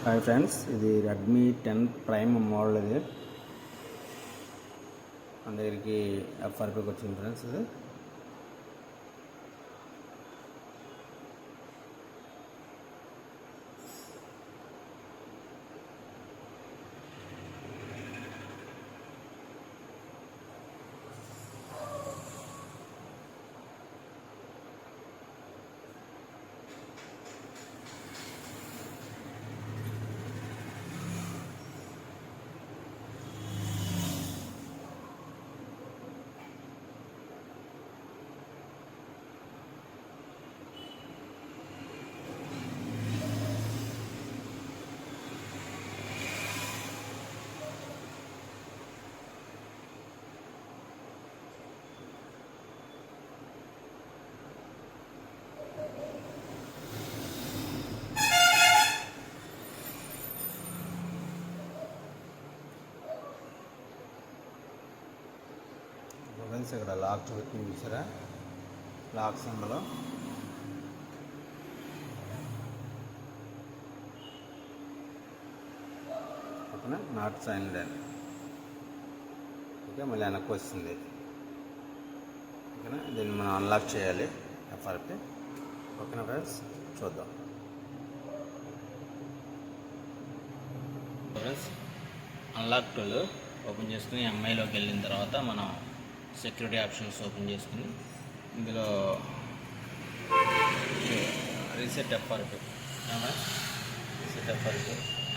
Hi friends, ఇది Redmi 10 prime model. ఇది మన దగ్గరికి ఎఫ్ఆర్పీకి వచ్చింది ఫ్రెండ్స్. ఇది ఫ్రెండ్స్ ఇక్కడ లాక్ చూపించింది చూసారా, లాక్ సింబల్. ఓకేనా, నాట్ సైన్డ్ అని. ఓకే, మళ్ళీ వెనక్కి వస్తుంది. ఓకేనా, దీన్ని మనం అన్లాక్ చేయాలి ఎఫ్ఆర్పి. ఓకేనా ఫ్రెండ్స్, చూద్దాం. ఫ్రెండ్స్, అన్లాక్ టూల్ ఓపెన్ చేసుకుని ఎంఐలోకి వెళ్ళిన తర్వాత మనం సెక్యూరిటీ ఆప్షన్స్ ఓపెన్ చేసుకుని ఇందులో రీసెట్ ఎఫ్ఆర్పి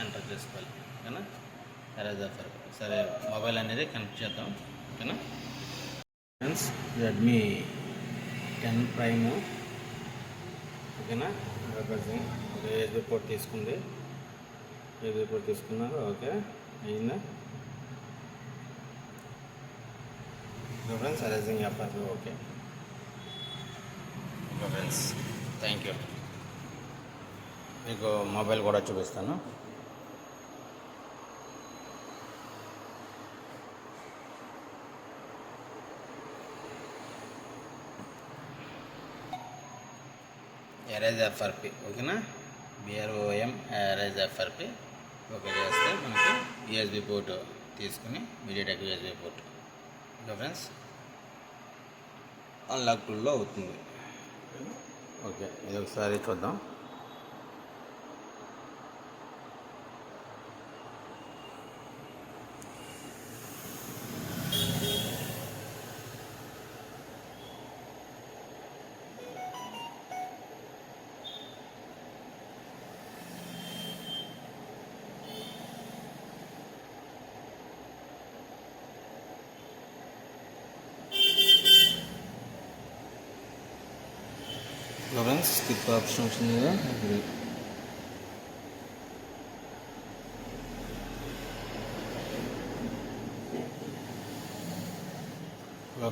ఎంటర్ చేసుకోవాలి. ఓకేనా, ఎరేజ్ ఎఫ్ఆర్పి. సరే, మొబైల్ అనేది కనెక్ట్ చేద్దాం. ఓకేనా ఫ్రెండ్స్, రెడ్మీ 10 ప్రైమ్. ఓకేనా, యూఎస్బీ పోర్ట్ తీసుకుంది. యూఎస్బీ పోర్ట్ తీసుకున్నారు. ఓకే, అయిందా friends? Erasing FRP. Okay friends, thank you. మీకు మొబైల్ కూడా చూపిస్తాను. Erase FRP. ఓకేనా, BROM ఎరేజ్ ఎఫ్ఆర్పి. ఓకే చేస్తే మనకి యూఎస్బీ పోర్టు తీసుకుని MediaTek USB port. Okay friends, unlock టూల్లో అవుతుంది. ఓకే, ఇది ఒకసారి చూద్దాం. ఫ్రెండ్స్, స్కిప్ ఆప్షన్ వచ్చింది కదా.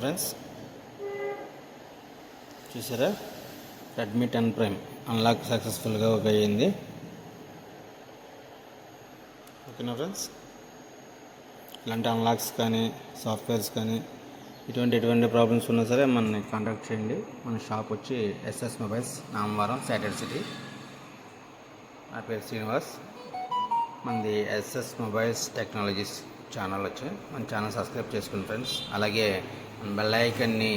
ఫ్రెండ్స్ చూసారా, రెడ్మీ 10 ప్రైమ్ అన్లాక్ సక్సెస్ఫుల్గా అయ్యింది. ఓకేనా ఫ్రెండ్స్, ఇలాంటి అన్లాక్స్ కానీ సాఫ్ట్వేర్స్ కానీ ఎటువంటి ప్రాబ్లమ్స్ ఉన్నా సరే మనని కాంటాక్ట్ చేయండి. మన షాప్ వచ్చి SS mobiles, Namavaram, Saturday city. నా పేరు శ్రీనివాస్. మనది SS మొబైల్స్ టెక్నాలజీస్ ఛానల్ వచ్చి మన ఛానల్ సబ్స్క్రైబ్ చేసుకోండి ఫ్రెండ్స్. అలాగే మన బెల్ ఐకాన్ని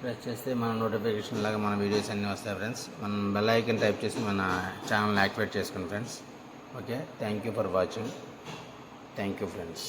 ప్రెస్ చేస్తే మన నోటిఫికేషన్ లాగా మన వీడియోస్ అన్నీ వస్తాయి ఫ్రెండ్స్. మన బెల్ ఐకాన్ టైప్ చేసి మన ఛానల్ని యాక్టివేట్ చేసుకోండి friends. Okay, thank you for watching. Thank you friends.